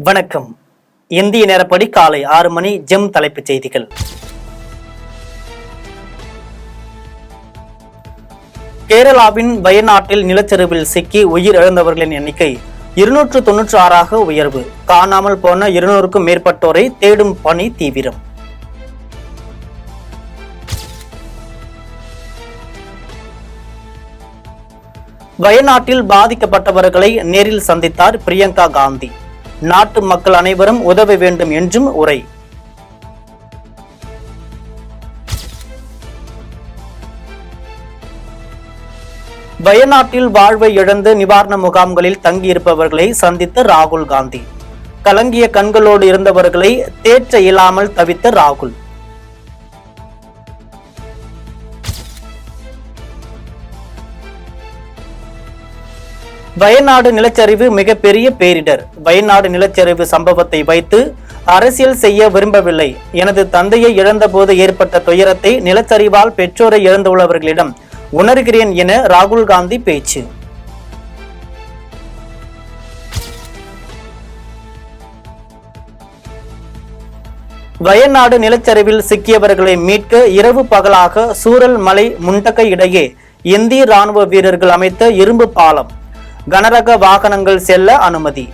வணக்கம். இந்திய நேரப்படி காலை 6 மணி. ஜெம் தலைப்புச் செய்திகள். கேரளாவின் வயநாட்டில் நிலச்சரிவில் சிக்கி உயிரிழந்தவர்களின் எண்ணிக்கை 296 உயர்வு. காணாமல் போன 200க்கும் மேற்பட்டோரை தேடும் பணி தீவிரம். வயநாட்டில் பாதிக்கப்பட்டவர்களை நேரில் சந்தித்தார் பிரியங்கா காந்தி. நாட்டு மக்கள் அனைவரும் உதவ வேண்டும் என்றும் உரை. வயநாட்டில் வாழ்வை இழந்து நிவாரண முகாம்களில் தங்கியிருப்பவர்களை சந்தித்த ராகுல் காந்தி. கலங்கிய கண்களோடு இருந்தவர்களை தேற்ற இயலாமல் தவித்த ராகுல். வயநாடு நிலச்சரிவு மிகப்பெரிய பேரிடர். வயநாடு நிலச்சரிவு சம்பவத்தை வைத்து அரசியல் செய்ய விரும்பவில்லை. எனது தந்தையை இழந்தபோது ஏற்பட்ட துயரத்தை நிலச்சரிவால் பெற்றோரை இழந்துள்ளவர்களிடம் உணர்கிறேன் என ராகுல் காந்தி பேச்சு. வயநாடு நிலச்சரிவில் சிக்கியவர்களை மீட்க இரவு பகலாக சூரல் மலை முண்டக்கை இடையே இந்திய ராணுவ வீரர்கள் அமைத்த இரும்பு பாலம். கனரக வாகனங்கள் செல்ல அனுமதி.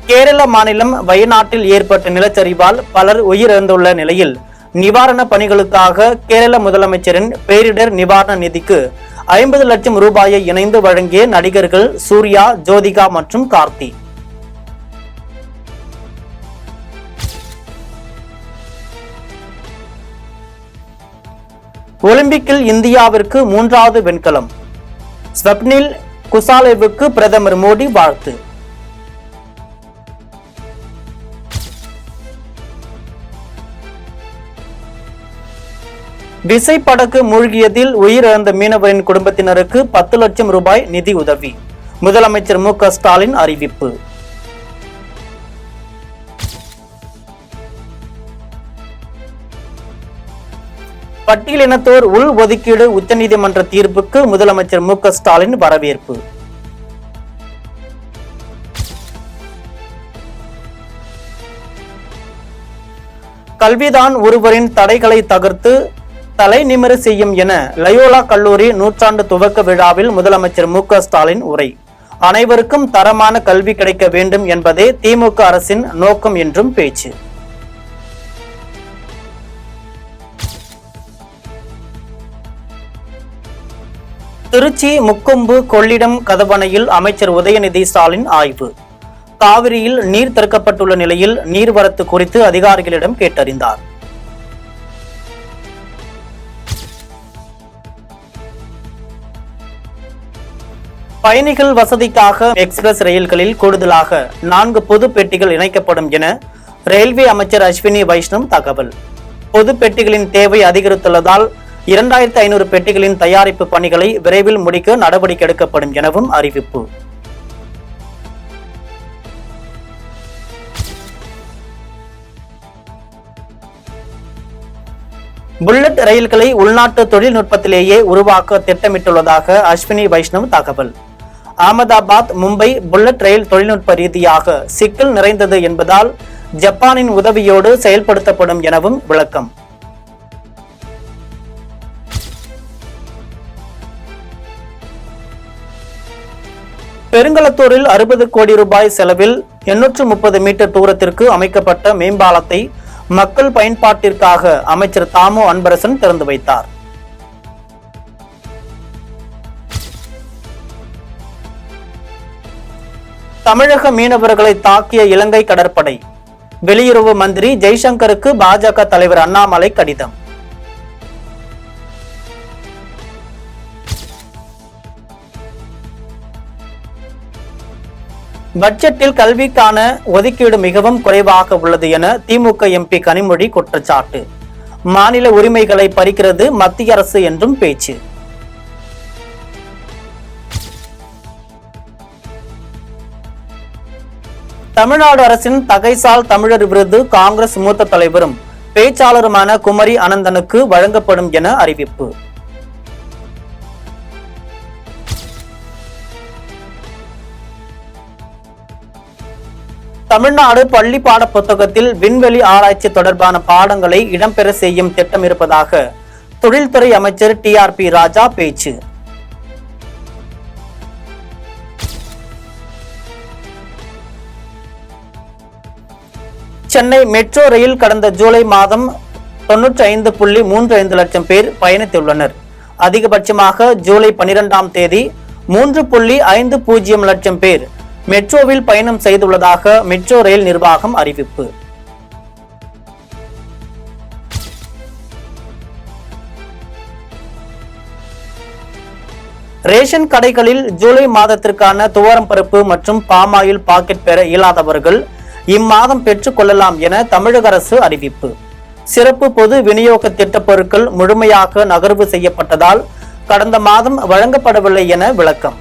கேரள மாநிலம் வயநாட்டில் ஏற்பட்ட நிலச்சரிவால் பலர் உயிரிழந்துள்ள நிலையில் நிவாரண பணிகளுக்காக கேரள முதலமைச்சரின் பேரிடர் நிவாரண நிதிக்கு 50 லட்சம் ரூபாயை இணைந்து வழங்கிய நடிகர்கள் சூர்யா, ஜோதிகா மற்றும் கார்த்தி. ஒலிம்பிக்கில் இந்தியாவிற்கு 3வது வெண்கலம். ஸ்வப்னில் குசாலேவுக்கு பிரதமர் மோடி வாழ்த்து. விசைப்படகு மூழ்கியதில் உயிரிழந்த மீனவரின் குடும்பத்தினருக்கு 10 லட்சம் ரூபாய் நிதி உதவி. முதலமைச்சர் மு.க. ஸ்டாலின் அறிவிப்பு. பட்டியலினத்தோர் உள் ஒதுக்கீடு உச்சநீதிமன்ற தீர்ப்புக்கு முதலமைச்சர் மு.க. ஸ்டாலின் வரவேற்பு. கல்விதான் ஒருவரின் தடைகளை தகர்த்து தலை நிமிர செய்யும் என லயோலா கல்லூரி நூற்றாண்டு துவக்க விழாவில் முதலமைச்சர் மு.க. ஸ்டாலின் உரை. அனைவருக்கும் தரமான கல்வி கிடைக்க வேண்டும் என்பதே திமுக அரசின் நோக்கம் என்றும் பேச்சு. திருச்சி முக்கொம்பு கொள்ளிடம் கதவணையில் அமைச்சர் உதயநிதி ஸ்டாலின் ஆய்வு. காவிரியில் நீர் திறக்கப்பட்டுள்ள நிலையில் நீர்வரத்து குறித்து அதிகாரிகளிடம் கேட்டறிந்தார். பயணிகள் வசதிக்காக எக்ஸ்பிரஸ் ரயில்களில் கூடுதலாக 4 பொது பெட்டிகள் இணைக்கப்படும் என ரயில்வே அமைச்சர் அஸ்வினி வைஷ்ணவ் தகவல். பொது பெட்டிகளின் தேவை அதிகரித்துள்ளதால் 2500 பெட்டிகளின் தயாரிப்பு பணிகளை விரைவில் முடிக்க நடவடிக்கை எடுக்கப்படும் எனவும் அறிவிப்பு. புல்லட் ரயில்களை உள்நாட்டு தொழில்நுட்பத்திலேயே உருவாக்க திட்டமிட்டுள்ளதாக அஸ்வினி வைஷ்ணவ் தகவல். அகமதாபாத் மும்பை புல்லட் ரயில் தொழில்நுட்ப ரீதியாக சிக்கல் நிறைந்தது என்பதால் ஜப்பானின் உதவியோடு செயல்படுத்தப்படும் எனவும் விளக்கம். பெருங்களத்தூரில் 60 கோடி ரூபாய் செலவில் 830 மீட்டர் தூரத்திற்கு அமைக்கப்பட்ட மேம்பாலத்தை மக்கள் பயன்பாட்டிற்காக அமைச்சர் தாமோ அன்பரசன் திறந்து வைத்தார். தமிழக மீனவர்களை தாக்கிய இலங்கை கடற்படை. வெளியுறவு மந்திரி ஜெய்சங்கருக்கு பாஜக தலைவர் அண்ணாமலை கடிதம். பட்ஜெட்டில் கல்விக்கான ஒதுக்கீடு மிகவும் குறைவாக உள்ளது என திமுக எம்பி கனிமொழி குற்றச்சாட்டு. மாநில உரிமைகளை பறிக்கிறது மத்திய அரசு என்றும் பேச்சு. தமிழ்நாடு அரசின் தகைசால் தமிழர் விருது காங்கிரஸ் மூத்த தலைவரும் பேச்சாளருமான குமரி அனந்தனுக்கு வழங்கப்படும் என அறிவிப்பு. தமிழ்நாடு பள்ளி பாட புத்தகத்தில் விண்வெளி ஆராய்ச்சி தொடர்பான பாடங்களை இடம்பெற செய்யும் திட்டம் இருப்பதாக தொழில்துறை அமைச்சர் TRP ராஜா பேச்சு. சென்னை மெட்ரோ ரயில் கடந்த ஜூலை மாதம் 95.35 லட்சம் பேர் பயணித்துள்ளனர். அதிகபட்சமாக ஜூலை 12ஆம் தேதி 3.50 லட்சம் பேர் மெட்ரோவில் பயணம் செய்துள்ளதாக மெட்ரோ ரயில் நிர்வாகம் அறிவிப்பு. ரேஷன் கடைகளில் ஜூலை மாதத்திற்கான துவரம் பருப்பு மற்றும் பாமாயில் பாக்கெட் பெற இயலாதவர்கள் இம்மாதம் பெற்றுக் கொள்ளலாம் என தமிழக அரசு அறிவிப்பு. சிறப்பு பொது விநியோக திட்ட பொருட்கள் முழுமையாக நகர்வு செய்யப்பட்டதால் கடந்த மாதம் வழங்கப்படவில்லை என விளக்கம்.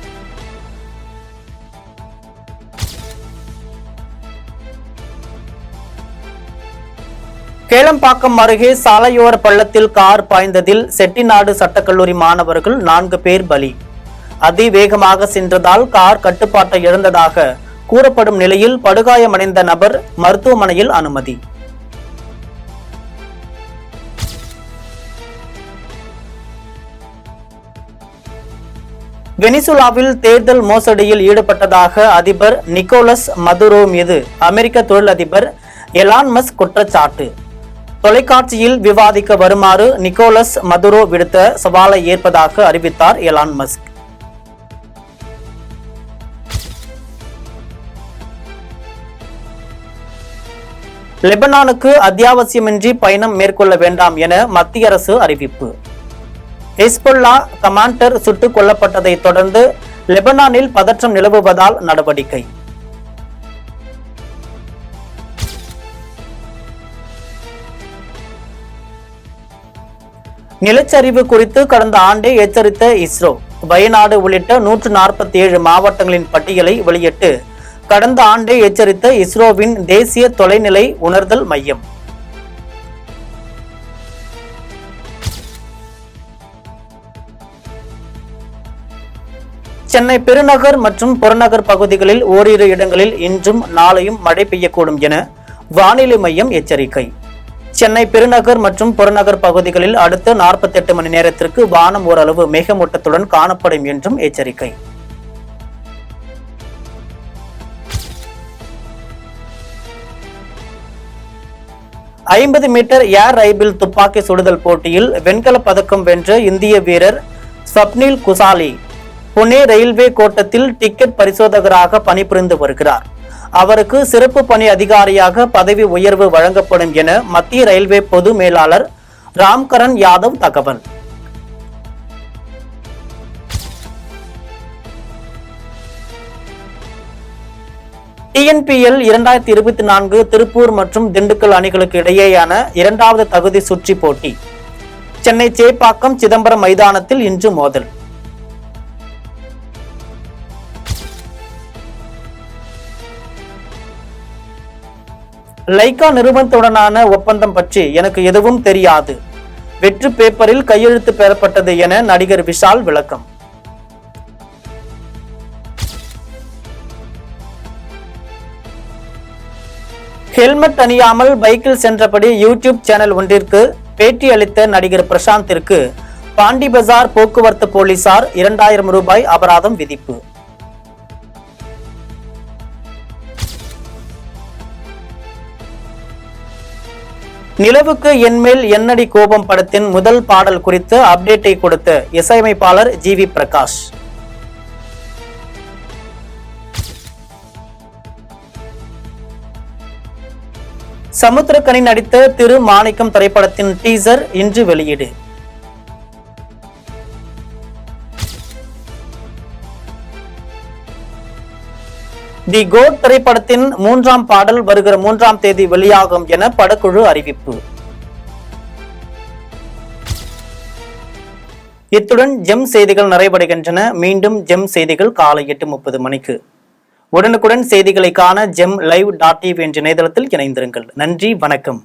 கேளம்பாக்கம் அருகே சாலையோர பள்ளத்தில் கார் பாய்ந்ததில் செட்டிநாடு சட்டக்கல்லூரி மாணவர்கள் 4 பேர் பலி. அதிவேகமாக சென்றதால் கார் கட்டுப்பாட்டை இழந்ததாக கூறப்படும் நிலையில் படுகாயமடைந்த நபர் மருத்துவமனையில் அனுமதி. வெனிசுலாவில் தேர்தல் மோசடியில் ஈடுபட்டதாக அதிபர் நிக்கோலஸ் மதுரோ மீது அமெரிக்க தொழிலதிபர் எலான் மஸ்க் குற்றச்சாட்டு. தொலைக்காட்சியில் விவாதிக்க வருமாறு நிக்கோலஸ் மதுரோ விடுத்த சவாலை ஏற்பதாக அறிவித்தார் எலான் மஸ்க். லெபனானுக்கு அத்தியாவசியமின்றி பயணம் மேற்கொள்ள வேண்டாம் என மத்திய அரசு அறிவிப்பு. ஹிஸ்புல்லா கமாண்டர் சுட்டுக் கொல்லப்பட்டதை தொடர்ந்து லெபனானில் பதற்றம் நிலவுவதால் நடவடிக்கை. நிலச்சரிவு குறித்து கடந்த ஆண்டே எச்சரித்த இஸ்ரோ வயநாடு உள்ளிட்ட 147 மாவட்டங்களின் பட்டியலை வெளியிட்டு கடந்த ஆண்டே எச்சரித்த இஸ்ரோவின் தேசிய தொலைநிலை உணர்தல் மையம். சென்னை பெருநகர் மற்றும் புறநகர் பகுதிகளில் ஓரிரு இடங்களில் இன்றும் நாளையும் மழை பெய்யக்கூடும் என வானிலை மையம் எச்சரிக்கை. சென்னை பெருநகர் மற்றும் புறநகர் பகுதிகளில் அடுத்த 48 மணி நேரத்திற்கு வானம் ஓரளவு மேகமூட்டத்துடன் காணப்படும் என்றும் எச்சரிக்கை. மீட்டர் ஏர் ரைபிள் துப்பாக்கி சுடுதல் போட்டியில் வெண்கலப் பதக்கம் வென்ற இந்திய வீரர் ஸ்வப்னில் குசாலி புனே ரயில்வே கோட்டத்தில் டிக்கெட் பரிசோதகராக பணிபுரிந்து வருகிறார். அவருக்கு சிறப்பு பணி அதிகாரியாக பதவி உயர்வு வழங்கப்படும் என மத்திய ரயில்வே பொது மேலாளர் ராம்கரன் யாதவ் தகவல். TNPL 2024 திருப்பூர் மற்றும் திண்டுக்கல் அணிகளுக்கு இடையேயான 2வது தகுதி சுற்றி போட்டி சென்னை சேப்பாக்கம் சிதம்பரம் மைதானத்தில் இன்று மோதல். லைகா நிறுவனத்துடனான ஒப்பந்தம் பற்றி எனக்கு எதுவும் தெரியாது. வெற்று பேப்பரில் கையெழுத்து பெறப்பட்டது என நடிகர் விஷால் விளக்கம். ஹெல்மெட் அணியாமல் பைக்கில் சென்றபடி யூடியூப் சேனல் ஒன்றிற்கு பேட்டி அளித்த நடிகர் பிரசாந்திற்கு பாண்டி பஜார் போக்குவரத்து போலீசார் 2000 ரூபாய் அபராதம் விதிப்பு. நிலவுக்கு என்மேல் என்னடி கோபம் படத்தின் முதல் பாடல் குறித்து அப்டேட்டை கொடுத்த இசையமைப்பாளர் GV பிரகாஷ். சமுத்திரக்கனி நடித்த திரு மாணிக்கம் திரைப்படத்தின் டீசர் இன்று வெளியீடு. தி கோட் திரைப்படத்தின் 3ஆம் பாடல் வருகிற 3ஆம் தேதி வெளியாகும் என படக்குழு அறிவிப்பு. இத்துடன் ஜெம் செய்திகள் நிறைவடைகின்றன. மீண்டும் ஜெம் செய்திகள் காலை 8:30 மணிக்கு. உடனுக்குடன் செய்திகளை காண GemLive.tv என்ற இணையதளத்தில் இணைந்திருங்கள். நன்றி, வணக்கம்.